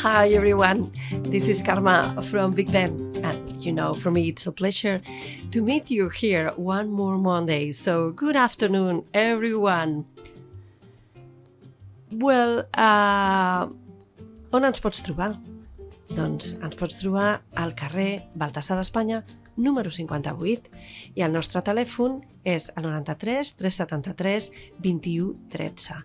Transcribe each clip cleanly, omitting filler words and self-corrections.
Hi everyone, this is Karma from Big Ben, and for me it's a pleasure to meet you here one more Monday. So good afternoon everyone. Well, on ens pots trobar? Doncs ens pots trobar al carrer Baltasar d'Espanya, número 58, i el nostre telèfon és el 93 373 21 13.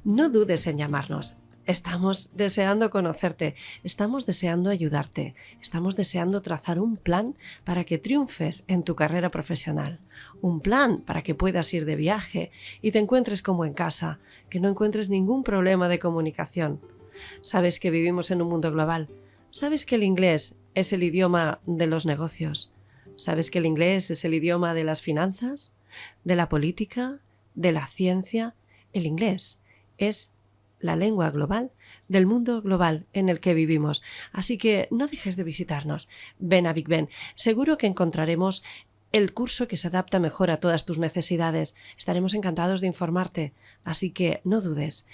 No dudes en llamarnos. Estamos deseando conocerte, estamos deseando ayudarte, estamos deseando trazar un plan para que triunfes en tu carrera profesional, un plan para que puedas ir de viaje y te encuentres como en casa, que no encuentres ningún problema de comunicación. Sabes que vivimos en un mundo global, sabes que el inglés es el idioma de los negocios, sabes que el inglés es el idioma de las finanzas, de la política, de la ciencia. El inglés es la lengua global del mundo global en el que vivimos. Así que no dejes de visitarnos. Ven a Big Ben. Seguro que encontraremos el curso que se adapta mejor a todas tus necesidades. Estaremos encantados de informarte. Así que no dudes.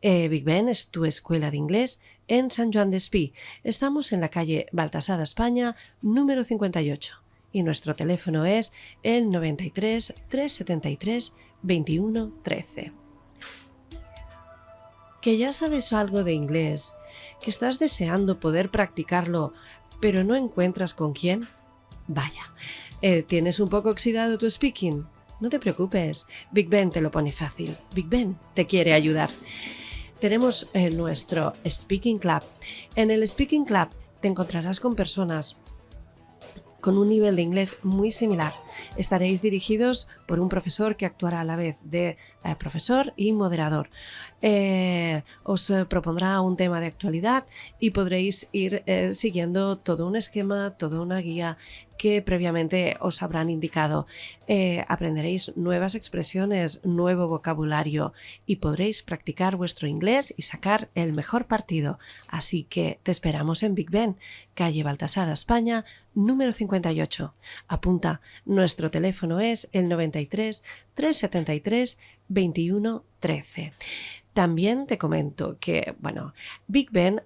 Big Ben es tu escuela de inglés en Sant Joan, Despí. Estamos en la calle Baltasar d'Espanya, número 58. Y nuestro teléfono es el 93 373 21 13. Que ya sabes algo de inglés, que estás deseando poder practicarlo, pero no encuentras con quién. Vaya, ¿tienes un poco oxidado tu speaking? No te preocupes, Big Ben te lo pone fácil. Big Ben te quiere ayudar. Tenemos nuestro Speaking Club. En el Speaking Club te encontrarás con personas con un nivel de inglés muy similar. Estaréis dirigidos por un profesor que actuará a la vez de profesor y moderador. Os propondrá un tema de actualidad y podréis ir siguiendo todo un esquema, toda una guía que previamente os habrán indicado. Aprenderéis nuevas expresiones, nuevo vocabulario y podréis practicar vuestro inglés y sacar el mejor partido. Así que te esperamos en Big Ben, calle Baltasar d'Espanya, número 58. Apunta, nuestro teléfono es el 93 373 21 13. También te comento que, Big Ben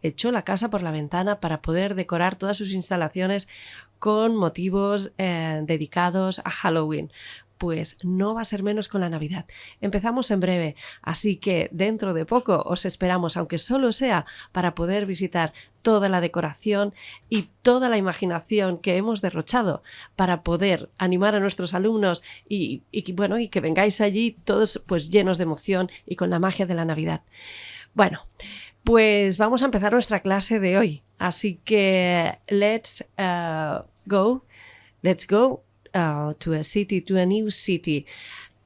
echó la casa por la ventana para poder decorar todas sus instalaciones con motivos dedicados a Halloween. Pues no va a ser menos con la Navidad. Empezamos en breve, así que dentro de poco os esperamos, aunque solo sea para poder visitar toda la decoración y toda la imaginación que hemos derrochado para poder animar a nuestros alumnos y que vengáis allí todos pues llenos de emoción y con la magia de la Navidad. Bueno, pues vamos a empezar nuestra clase de hoy, así que let's go to a new city.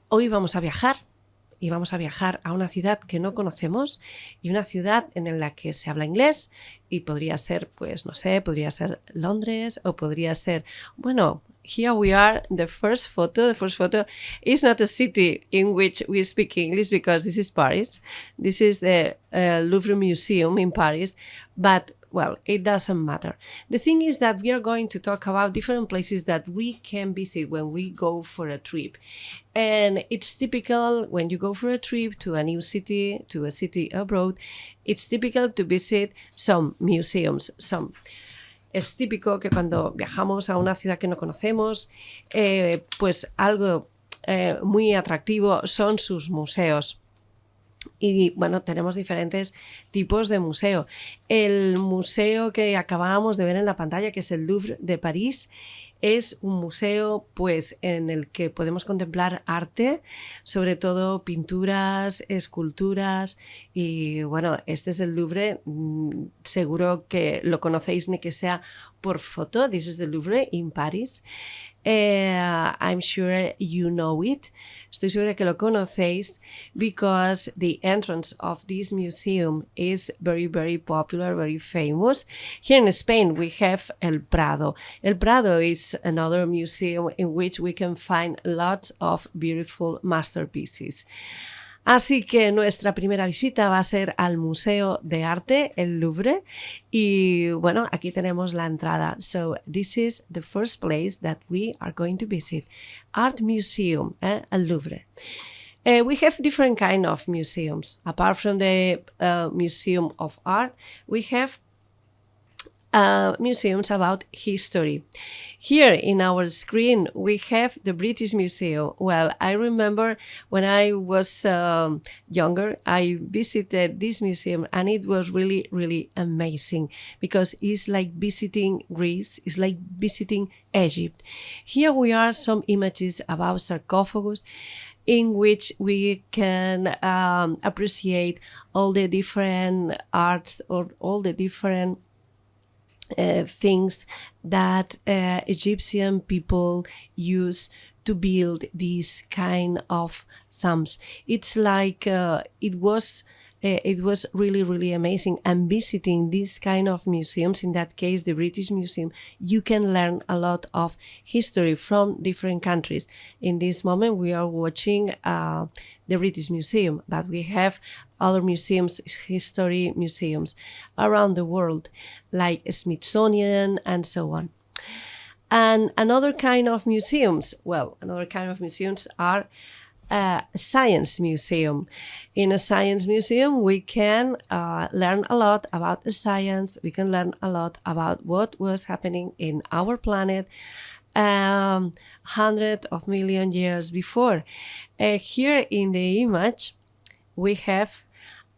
Hoy vamos a viajar y vamos a viajar a una ciudad que no conocemos y una ciudad en la que se habla inglés y podría ser, podría ser Londres o podría ser, here we are, the first photo is not a city in which we speak English because this is Paris. This is the Louvre Museum in Paris, but it doesn't matter. The thing is that we are going to talk about different places that we can visit when we go for a trip. And it's typical when you go for a trip to a new city, to a city abroad, it's typical to visit some museums, Es típico que cuando viajamos a una ciudad que no conocemos, pues algo muy atractivo son sus museos. Y tenemos diferentes tipos de museo. El museo que acabábamos de ver en la pantalla, que es el Louvre de París, es un museo pues en el que podemos contemplar arte, sobre todo pinturas, esculturas y este es el Louvre, seguro que lo conocéis ni que sea por foto. This is the Louvre in Paris. I'm sure you know it. Estoy segura que lo conocéis because the entrance of this museum is very, very popular, very famous. Here in Spain we have El Prado. El Prado is another museum in which we can find lots of beautiful masterpieces. Así que nuestra primera visita va a ser al Museo de Arte, el Louvre, y aquí tenemos la entrada. So this is the first place that we are going to visit, Art Museum, el Louvre. We have different kind of museums. Apart from the Museum of Art, we have museums about history. Here in our screen, we have the British Museum. Well, I remember when I was younger, I visited this museum and it was really, really amazing because it's like visiting Greece, it's like visiting Egypt. Here we are some images about sarcophagus in which we can appreciate all the different arts or all the different things that Egyptian people use to build these kind of thumbs. It's like it was really, really amazing. And visiting these kind of museums, in that case, the British Museum, you can learn a lot of history from different countries. In this moment, we are watching the British Museum, but we have other museums, history museums around the world, like Smithsonian and so on. And another kind of museums are a science museum. In a science museum, we can learn a lot about science. We can learn a lot about what was happening in our planet hundreds of million years before. Here in the image, we have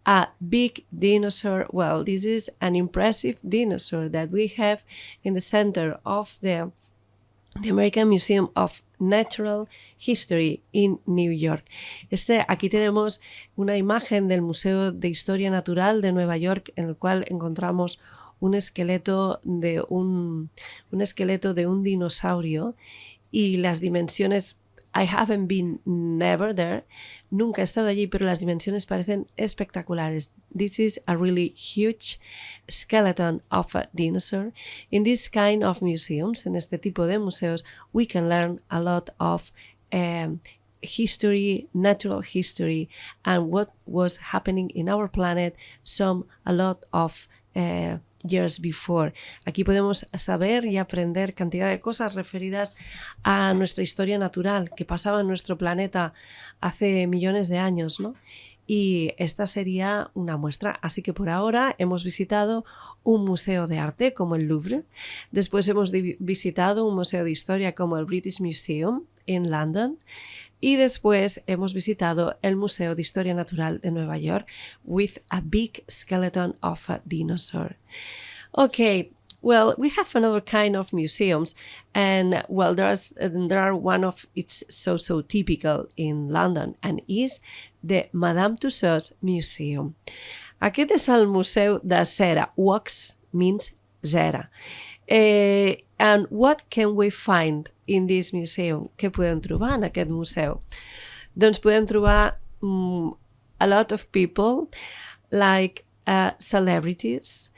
a big dinosaur. Well, this is an impressive dinosaur that we have in the center of the American Museum of Natural History in New York. Aquí tenemos una imagen del Museo de Historia Natural de Nueva York, en el cual encontramos un esqueleto de un dinosaurio y las dimensiones. I haven't been never there. Nunca he estado allí, pero las dimensiones parecen espectaculares. This is a really huge skeleton of a dinosaur. In this kind of museums, en este tipo de museos, we can learn a lot of history, natural history, and what was happening in our planet a lot of years before. Aquí podemos saber y aprender cantidad de cosas referidas a nuestra historia natural que pasaba en nuestro planeta hace millones de años, ¿no? Y esta sería una muestra. Así que por ahora hemos visitado un museo de arte como el Louvre, después hemos visitado un museo de historia como el British Museum en London, y después hemos visitado el Museo de Historia Natural de Nueva York with a big skeleton of a dinosaur. Okay, well, we have another kind of museums, and well, there are one of it's so typical in London, and is the Madame Tussauds Museum. Aquest és el Museu de Cera. Wax means cera. And what can we find in this museum? Què podem trobar en aquest museu? Doncs podem trobar a lot of people, like celebrities,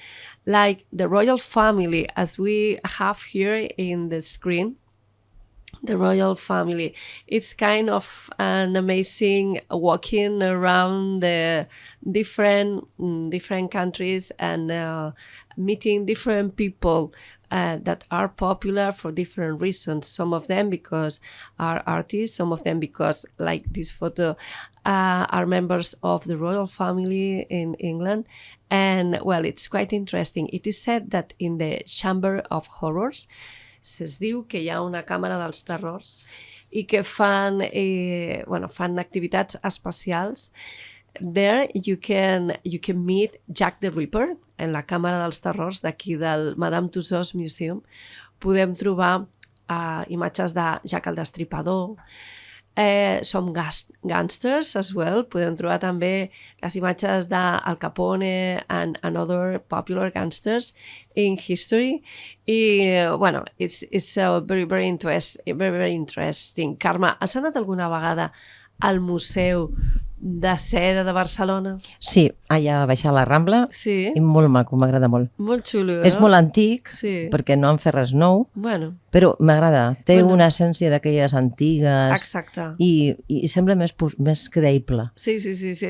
like the royal family, as we have here in the screen. The royal family. It's kind of an amazing walking around the different countries and meeting different people that are popular for different reasons. Some of them because are artists, some of them because, like this photo, are members of the royal family in England. And well, it's quite interesting. It is said that in the Chamber of Horrors, es diu que hi ha una càmera dels terrors i que fan activitats especials. There you can meet Jack the Ripper en la càmera dels terrors d'aquí del Madame Tussauds Museum. Podem trobar imatges de Jack el Destripador, some gangsters as well. Podem trobar també les imatges d'Al Capone and other popular gangsters in history. I, bueno, it's very interesting. Carme, has anat alguna vegada al Museu de Cera de Barcelona? Sí, allà a baixar la Rambla. Sí. I molt maco, m'agrada molt. Molt xulo, no? És molt antic, sí, perquè no han fet res nou, bueno, però m'agrada. Té una essència d'aquelles antigues. Exacte. I sembla més creïble. Sí,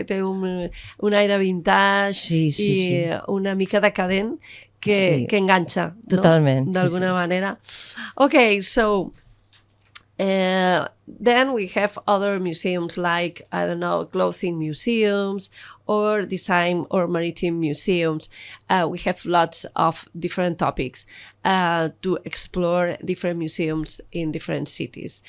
té un aire vintage i una mica decadent que enganxa, totalment, no? D'alguna manera. Okay, so Then we have other museums like, I don't know, clothing museums or design or maritime museums. We have lots of different topics to explore different museums in different cities.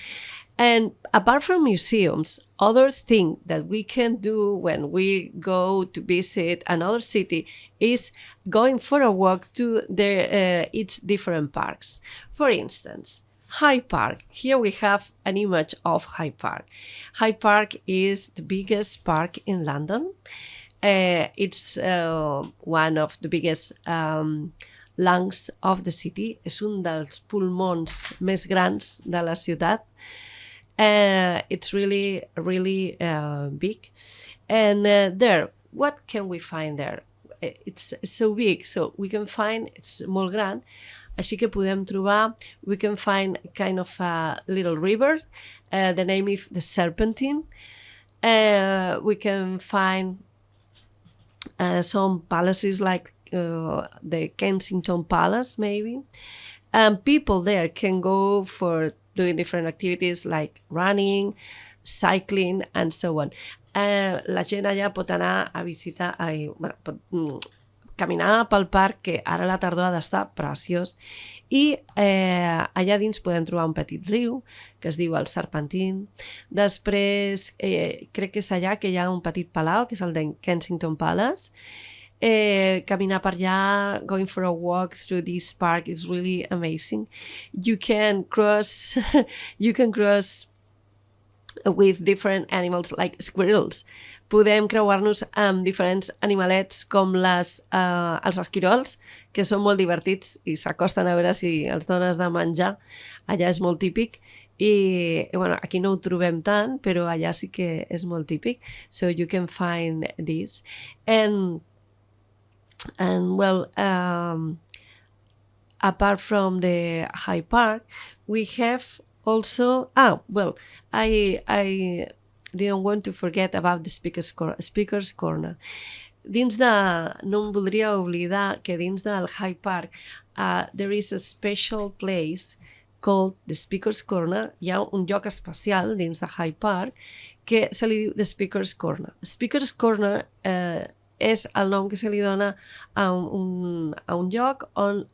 And apart from museums, other thing that we can do when we go to visit another city is going for a walk to its different parks. For instance, Hyde Park. Here we have an image of Hyde Park. Hyde Park is the biggest park in London. It's one of the biggest lungs of the city. És un dels pulmons més grans de la ciutat. It's really, really big. And there, what can we find there? It's so big, so we can find, it's molt gran, així que podem trobar, we can find kind of a little river, the name is the Serpentine. We can find some palaces like the Kensington Palace, maybe. And people there can go for doing different activities like running, cycling, and so on. La gent allà pot anar a visitar, pot caminar pel parc, que ara a la tardor ha d'estar preciós, i allà dins podem trobar un petit riu que es diu el Serpentín. Després crec que és allà que hi ha un petit palau, que és el de Kensington Palace. Caminar per allà, going for a walk through this park is really amazing. You can cross with different animals like squirrels. Podem creuar-nos amb diferents animalets com els esquirols, que són molt divertits i s'acosten a veure si els dones de menjar. Allà és molt típic. I bueno, aquí no ho trobem tant, però allà sí que és molt típic. So you can find this. And well, apart from the Hyde Park, we have also, I didn't want to forget about the Speaker's Corner. No em voldria oblidar que dins del Hyde Park there is a special place called the Speaker's Corner. Hi ha un lloc especial dins de Hyde Park que se li diu the Speaker's Corner. Speaker's Corner és el nom que se li dona a un lloc on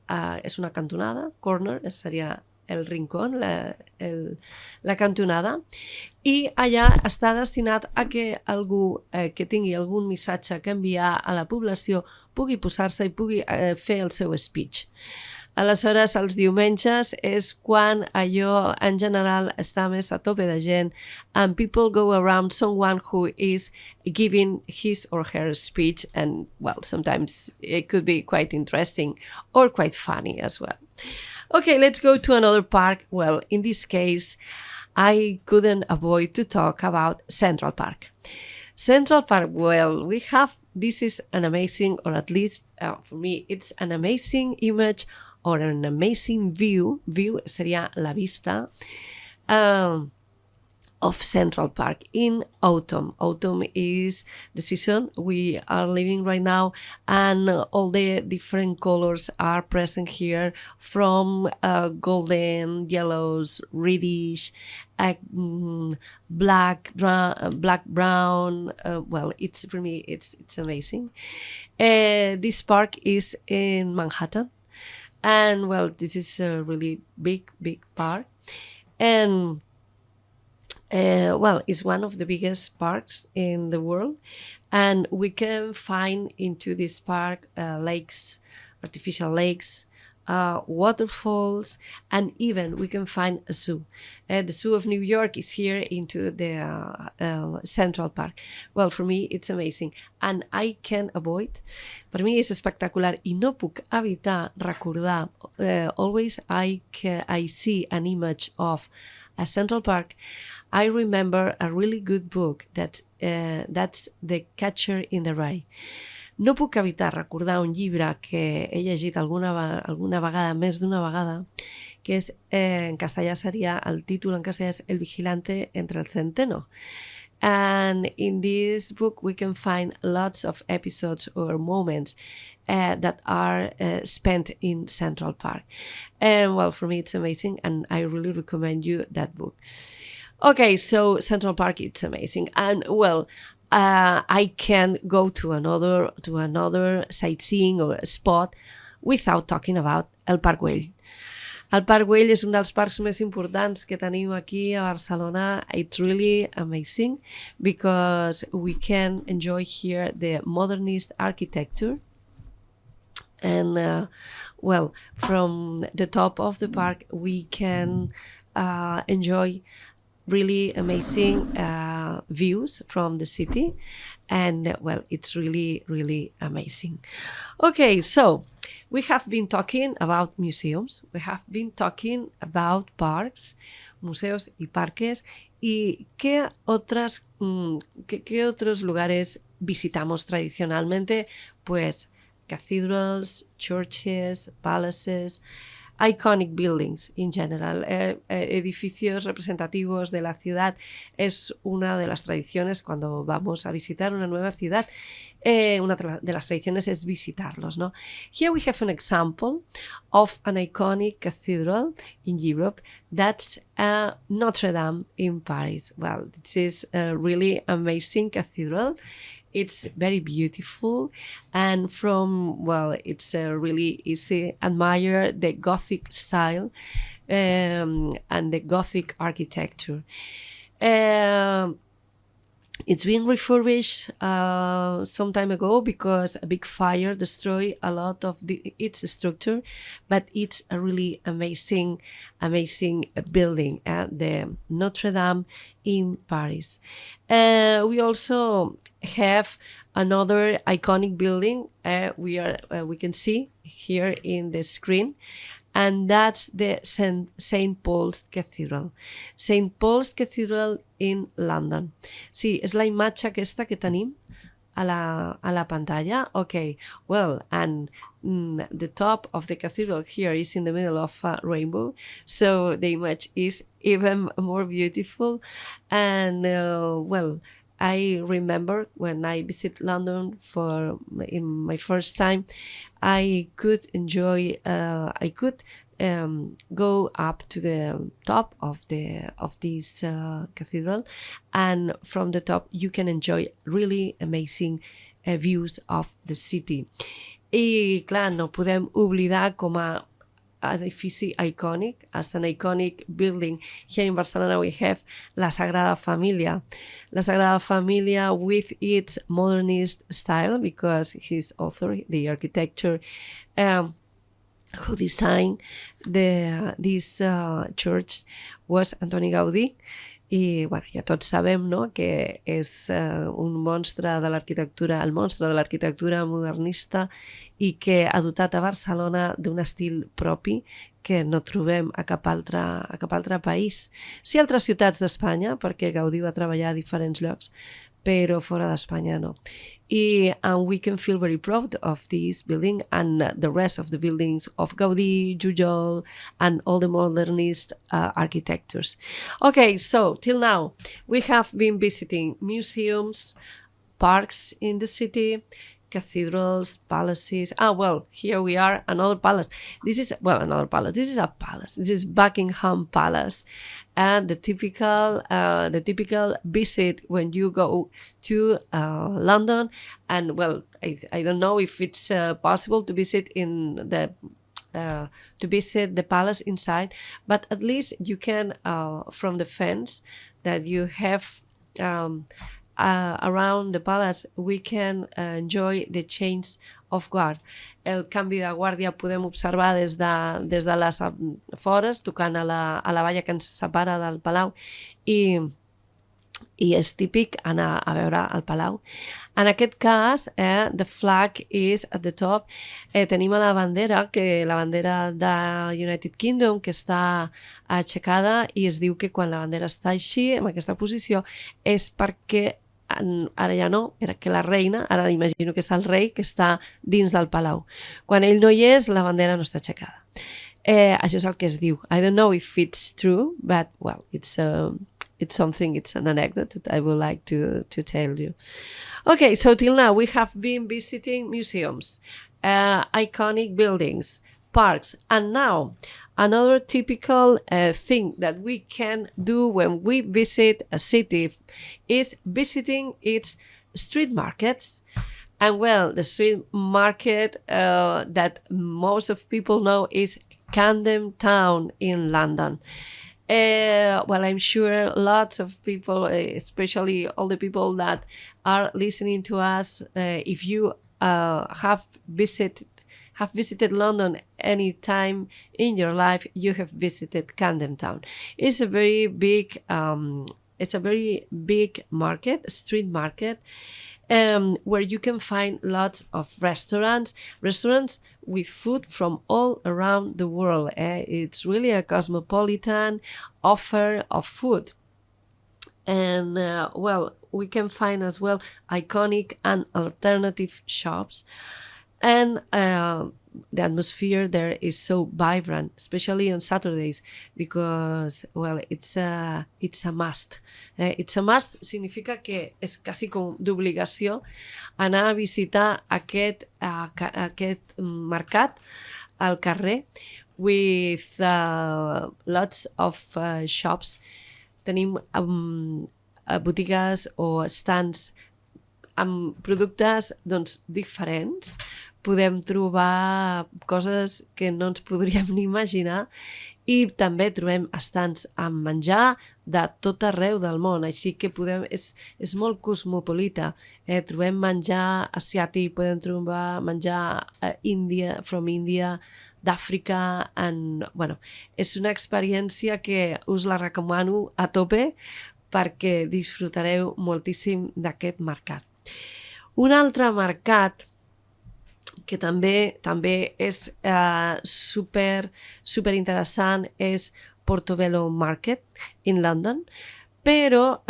és una cantonada, corner, seria el rincón, la cantonada, i allà està destinat a que algú que tingui algun missatge que enviar a la població pugui posar-se i pugui fer el seu speech. Aleshores, els diumenges és quan allò en general està més a tope de gent, and people go around someone who is giving his or her speech, and well, sometimes it could be quite interesting or quite funny as well. Okay, let's go to another park. Well, in this case, I couldn't avoid to talk about Central Park. Central Park, well, this is an amazing, or at least for me, it's an amazing image or an amazing view sería la vista, of Central Park in autumn. Autumn is the season we are living right now, and all the different colors are present here, from golden, yellows, reddish, black, brown. Well, for me, it's amazing. This park is in Manhattan, and well, this is a really big park, and well, it's one of the biggest parks in the world, and we can find into this park lakes, artificial lakes, waterfalls, and even we can find a zoo. The Zoo of New York is here into the Central Park. Well, for me, it's amazing, and I can't avoid. Per mi és espectacular i no puc evitar recordar. Always I see an image of a Central Park. I remember a really good book that's The Catcher in the Rye. No puc evitar recordar un llibre que he llegit alguna vegada, més d'una vegada, que és, en castellà seria, el títol en castellà és El vigilante entre el centeno. And in this book, we can find lots of episodes or moments that are spent in Central Park. And well, for me, it's amazing, and I really recommend you that book. Okay, so Central Park, it's amazing. And well, I can go to another sightseeing or spot without talking about el Parc Güell. El Parc Güell és un dels parcs més importants que tenim aquí a Barcelona. It's really amazing because we can enjoy here the modernist architecture. And well, from the top of the park, we can enjoy really amazing views from the city. And well, it's really, really amazing. Okay, so we have been talking about museums, we have been talking about parks, museos y parques. ¿Y qué otros lugares visitamos tradicionalmente? Pues cathedrals, churches, palaces, iconic buildings in general, edificios representativos de la ciudad. Es una de las tradiciones cuando vamos a visitar una nueva ciudad. Una de las tradiciones es visitarlos, ¿no? Here we have an example of an iconic cathedral in Europe. That's Notre Dame in Paris. Well, this is a really amazing cathedral. It's very beautiful, and it's really easy. Admire the Gothic style and the Gothic architecture. It's been refurbished some time ago because a big fire destroyed a lot of its structure, but it's a really amazing building at the Notre Dame in Paris. We also have another iconic building we can see here in the screen, and that's the St. Paul's Cathedral. St. Paul's Cathedral in London. Sí, és la imatge aquesta que tenim a la pantalla. Okay, well, and the top of the cathedral here is in the middle of a rainbow, so the image is even more beautiful. And well, I remember when I visited London in my first time, I could enjoy. I could go up to the top of this cathedral, and from the top you can enjoy really amazing views of the city. I clar, no podem oblidar com a edifici iconic, as an iconic building. Here in Barcelona we have La Sagrada Familia. La Sagrada Familia with its modernist style, because his author, the architecture who designed this church was Antoni Gaudí. I bueno, ja tots sabem, no?, que és un monstre de l'arquitectura, el monstre de l'arquitectura modernista, i que ha dotat a Barcelona d'un estil propi que no trobem a cap altre país. Sí, altres ciutats d'Espanya, perquè Gaudí va treballar a diferents llocs, però fora d'Espanya no. And we can feel very proud of this building and the rest of the buildings of Gaudí, Jujol, and all the modernist architectures. Okay, so till now we have been visiting museums, parks in the city, cathedrals, palaces. Well, here we are, another palace. This is another palace. This is a palace. This is Buckingham Palace. And the typical visit when you go to London. And well, I don't know if it's possible to visit the palace inside, but at least you can from the fence that you have around the palace, we can enjoy the change of guard. El canvi de guàrdia podem observar des de les afores, tocant a la valla que ens separa del palau, i és típic anar a veure el palau. En aquest cas, the flag is at the top. Tenim la bandera de United Kingdom, que està aixecada, i es diu que quan la bandera està així, en aquesta posició, és perquè ara ja no, era que la reina, ara imagino que és el rei que està dins del palau. Quan ell no hi és, la bandera no està aixecada. Això és el que es diu. I don't know if it's true, but well, it's it's something, it's an anecdote that I would like to tell you. Okay, so till now we have been visiting museums, iconic buildings, parks, and now another typical thing that we can do when we visit a city is visiting its street markets. And well, the street market that most of people know is Camden Town in London. Well, I'm sure lots of people, especially all the people that are listening to us, if you have visited London any time in your life, you have visited Camden Town. It's a very big market, street market, where you can find lots of restaurants with food from all around the world. It's really a cosmopolitan offer of food. And well, we can find as well iconic and alternative shops. And the atmosphere there is so vibrant, especially on Saturdays, because, well, it's a must. It's a must significa que és quasi com d'obligació anar a visitar aquest mercat al carrer with lots of shops. Tenim botigues o stands amb productes, doncs, diferents. Podem trobar coses que no ens podríem ni imaginar i també trobem estants amb menjar de tot arreu del món, així que és molt cosmopolita. Trobem menjar asiàtic, podem trobar menjar from India, d'Àfrica, bueno, és una experiència que us la recomano a tope perquè disfrutareu moltíssim d'aquest mercat. Un altre mercat que també és super interessant és Portobello Market in London, però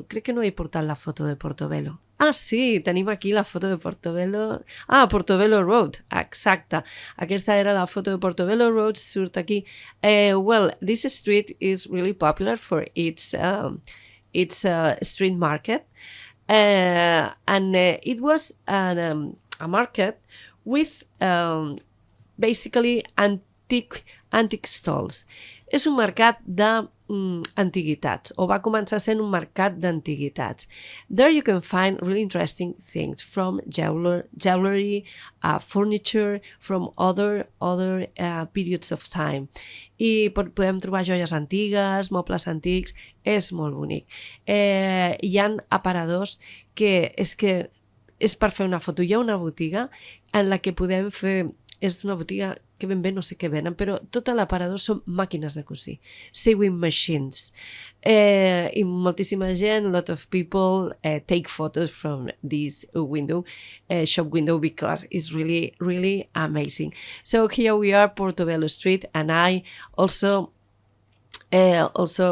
crec que no he portat la foto de Portobello. Ah, sí, tenim aquí la foto de Portobello. Ah, Portobello Road, exacte. Aquesta era la foto de Portobello Road, surt aquí. Well, this street is really popular for its street market. And it was a market with basically antique stalls. És un mercat d'antiguitats, o va començar sent un mercat d'antiguitats. There you can find really interesting things from jewelry, furniture, from other periods of time. I podem trobar joies antigues, mobles antics, és molt bonic. Hi ha aparadors que és per fer una foto. Hi ha una botiga en la que podem fer... És una botiga que ben bé no sé què venen, però tot l'aparador són màquines de cosir, sewing machines. I moltíssima gent, a lot of people take photos from this shop window, because it's really, really amazing. So here we are, Portobello Street, and I also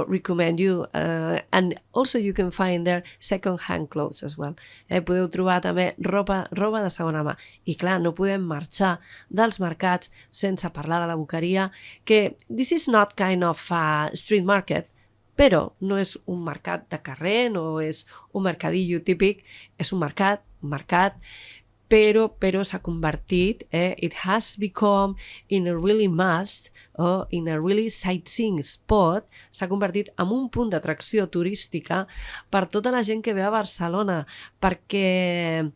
recommend you, and also you can find there second-hand clothes as well. Podeu trobar també roba de segona mà. I clar, no podem marxar dels mercats sense parlar de la boqueria, que this is not kind of a street market, però no és un mercat de carrer, no és un mercadillo típic, és un mercat, però s'ha convertit, it has become in a really must, o in a really sightseeing spot, s'ha convertit en un punt d'atracció turística per tota la gent que ve a Barcelona, perquè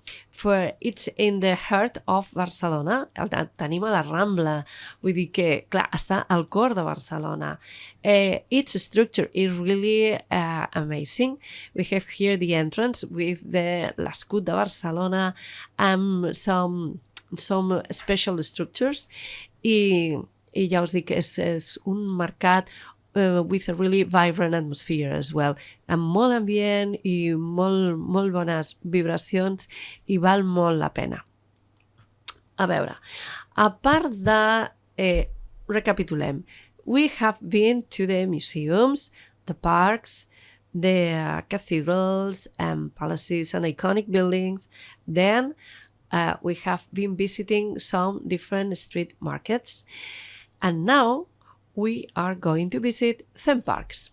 it's in the heart of Barcelona, tenim a la Rambla, vull dir que, clar, està al cor de Barcelona. Its structure is really amazing. We have here the entrance with l'escut de Barcelona and some special structures, i ja us dic, és un mercat with a really vibrant atmosphere as well, amb molt ambient i molt bones vibracions, i val molt la pena. A veure, a part de... recapitulem. We have been to the museums, the parks, the cathedrals and palaces and iconic buildings. Then we have been visiting some different street markets. And now we are going to visit theme parks.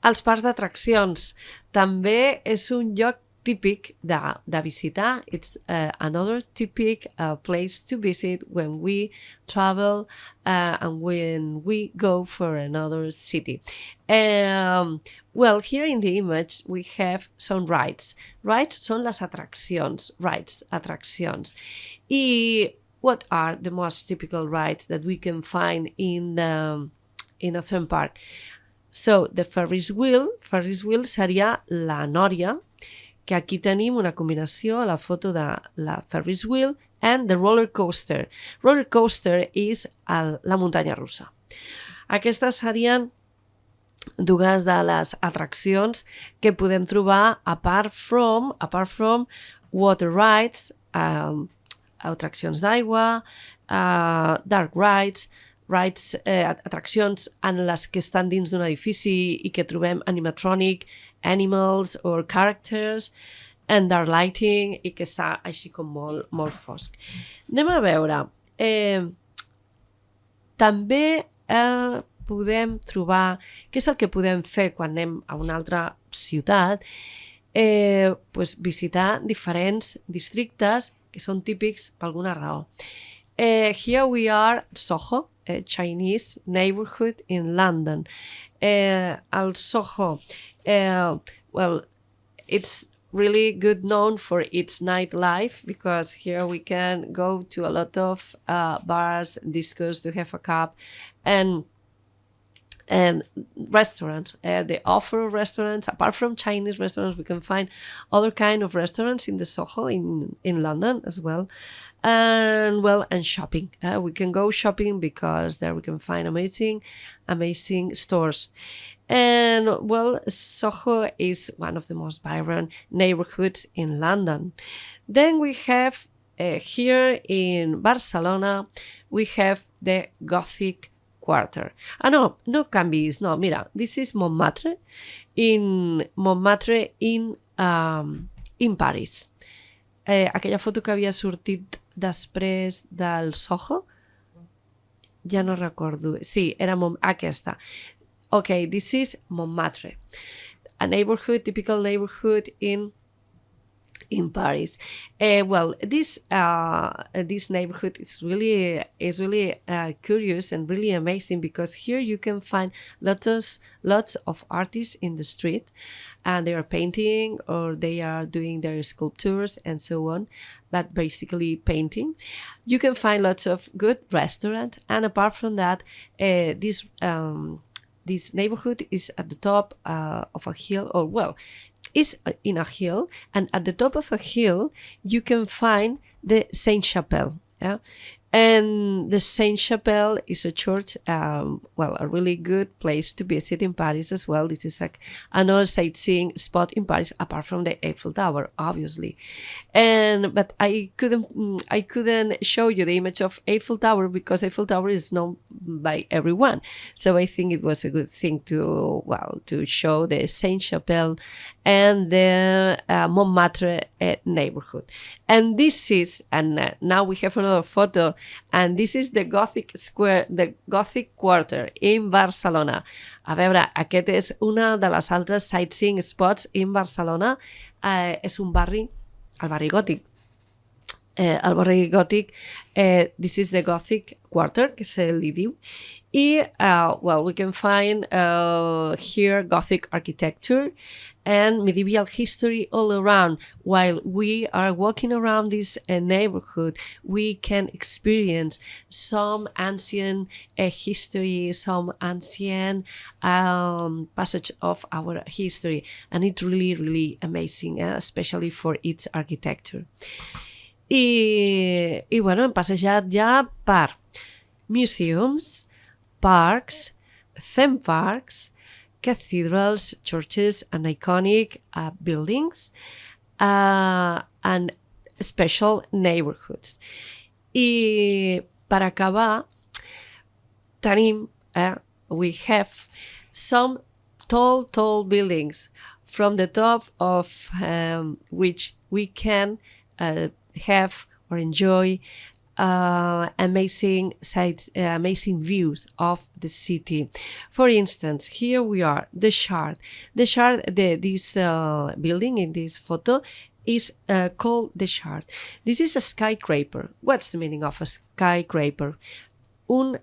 Els parcs d'atraccions també és un lloc típic de visitar. It's another typic place to visit when we travel and when we go for another city. Well, here in the image we have some rides. Rides són les atraccions. Rides, atraccions. I what are the most typical rides that we can find in a theme park? So, the Ferris wheel seria la nòria, que aquí tenim una combinació a la foto de la Ferris wheel and the roller coaster. Roller coaster és la muntanya russa. Aquestes serien dues de les atraccions que podem trobar apart from water rides, atraccions d'aigua, dark rides, atraccions en les que estan dins d'un edifici i que trobem animatronic, animals or characters, and dark lighting, i que està així com molt fosc. Anem a veure. També podem trobar què és el que podem fer quan anem a una altra ciutat, pues visitar diferents districtes que són típics per alguna raó. Here we are Soho, a Chinese neighborhood in London. Al Soho, well, it's really good known for its nightlife because here we can go to a lot of bars, discos to have a cup, and restaurants. They offer restaurants. Apart from Chinese restaurants, we can find other kind of restaurants in the Soho in London as well. And shopping. We can go shopping because there we can find amazing stores. And well, Soho is one of the most vibrant neighborhoods in London. Then we have here in Barcelona, we have the Gothic Quarter. No canvis, no, mira, this is Montmartre in Paris. Aquella foto que havia sortit després del Soho, ja no recordo. Sí, era aquesta. Okay, this is Montmartre, a neighborhood, typical neighborhood in Paris. Well, this neighborhood is really curious and really amazing because here you can find lots of artists in the street, and they are painting or they are doing their sculptures and so on, but basically painting. You can find lots of good restaurants, and apart from that, this neighborhood is at the top of a hill, or well, is in a hill, and at the top of a hill you can find the Saint-Chapelle. Yeah? And the Saint-Chapelle is a church, a really good place to visit in Paris as well. This is another sightseeing spot in Paris, apart from the Eiffel Tower, obviously. But I couldn't show you the image of Eiffel Tower because Eiffel Tower is known by everyone. So I think it was a good thing to show the Saint-Chapelle and the Montmartre neighborhood. And this is, now we have another photo, and this is the Gothic Square, the Gothic Quarter in Barcelona. A veure, aquest és una de les altres sightseeing spots in Barcelona. És un barri, el barri gòtic. El barri gòtic, this is the Gothic Quarter, que se li diu. I, we can find here Gothic architecture and medieval history all around. While we are walking around this neighborhood, we can experience some ancient history, some ancient passage of our history. And it's really, really amazing, especially for its architecture. I bueno, hem passejat ja per museums, parks, theme parks, cathedrals, churches, and iconic buildings, and special neighborhoods. I per acabar, we have some tall buildings from the top of which we can have or enjoy amazing sights, amazing views of the city. For instance, here we are, the Shard. The Shard, this building in this photo is called the Shard. This is a skyscraper. What's the meaning of a skyscraper? Un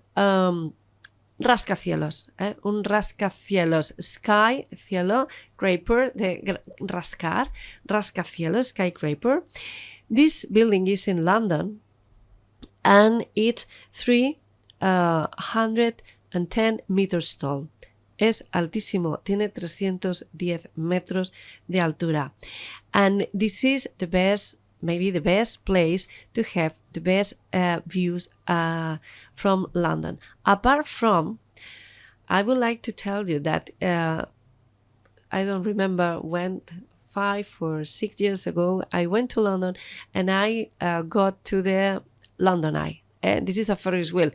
rascacielos, un rascacielos, sky, cielo, craper, de rascar, rascacielos, skyscraper. This building is in London and it's 310 meters tall. Es altísimo, tiene 310 metros de altura. And this is the best, maybe the best place to have the best views from London. Apart from, I would like to tell you that I don't remember when, 5 or 6 years ago, I went to London and I got to the London Eye. This is a Ferris wheel.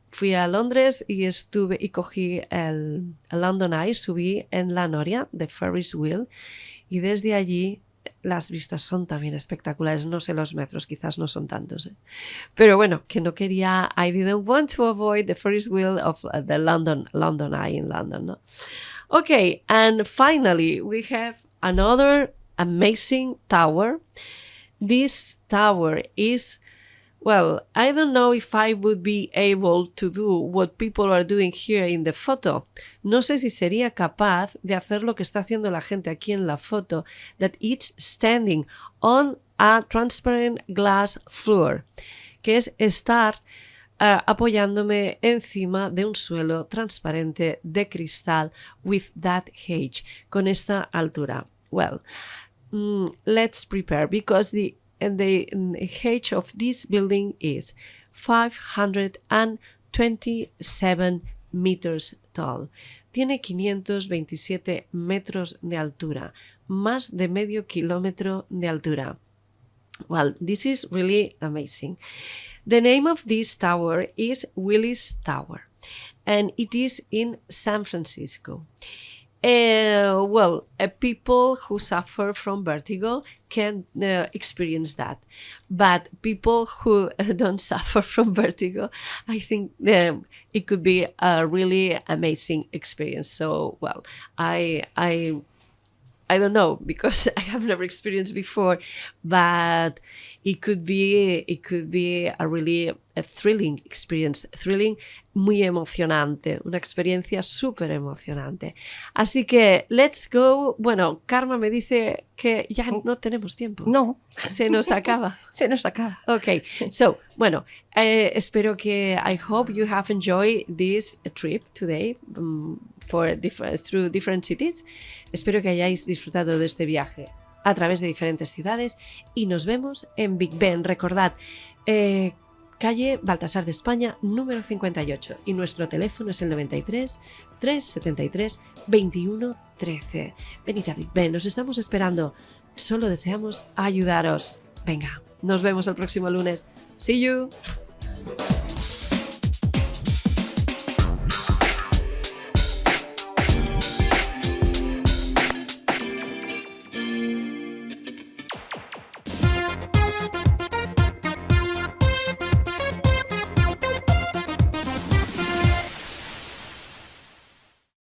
Fui a Londres y cogí el London Eye, subí en la noria de Ferris wheel y desde allí las vistas son también espectaculares. No sé los metros, quizás no son tantos. Pero bueno, que no quería, I didn't want to avoid the Ferris wheel of the London Eye in London. No? Okay, and finally we have another amazing tower. This tower is, well, I don't know if I would be able to do what people are doing here in the photo. No sé si sería capaz de hacer lo que está haciendo la gente aquí en la foto, that it's standing on a transparent glass floor, que es estar apoyándome encima de un suelo transparente de cristal with that height, con esta altura. Well, let's prepare because the height of this building is 527 meters tall. Tiene 527 metros de altura, más de medio kilómetro de altura. Well, this is really amazing. The name of this tower is Willis Tower, and it is in San Francisco. People who suffer from vertigo can experience that. But people who don't suffer from vertigo, I think it could be a really amazing experience. So, well, I don't know because I have never experienced before, but it could be a really thrilling experience. Thrilling, muy emocionante, una experiencia súper emocionante. Así que, let's go. Bueno, Karma me dice que ya no tenemos tiempo. No. Se nos acaba. Se nos acaba. Okay, so, bueno, espero que, I hope you have enjoyed this trip today through different cities. Espero que hayáis disfrutado de este viaje a través de diferentes ciudades y nos vemos en Big Ben. Recordad, calle Baltasar de España, número 58. Y nuestro teléfono es el 93 373 21 13. Venid a Big Ben, nos estamos esperando. Solo deseamos ayudaros. Venga, nos vemos el próximo lunes. See you.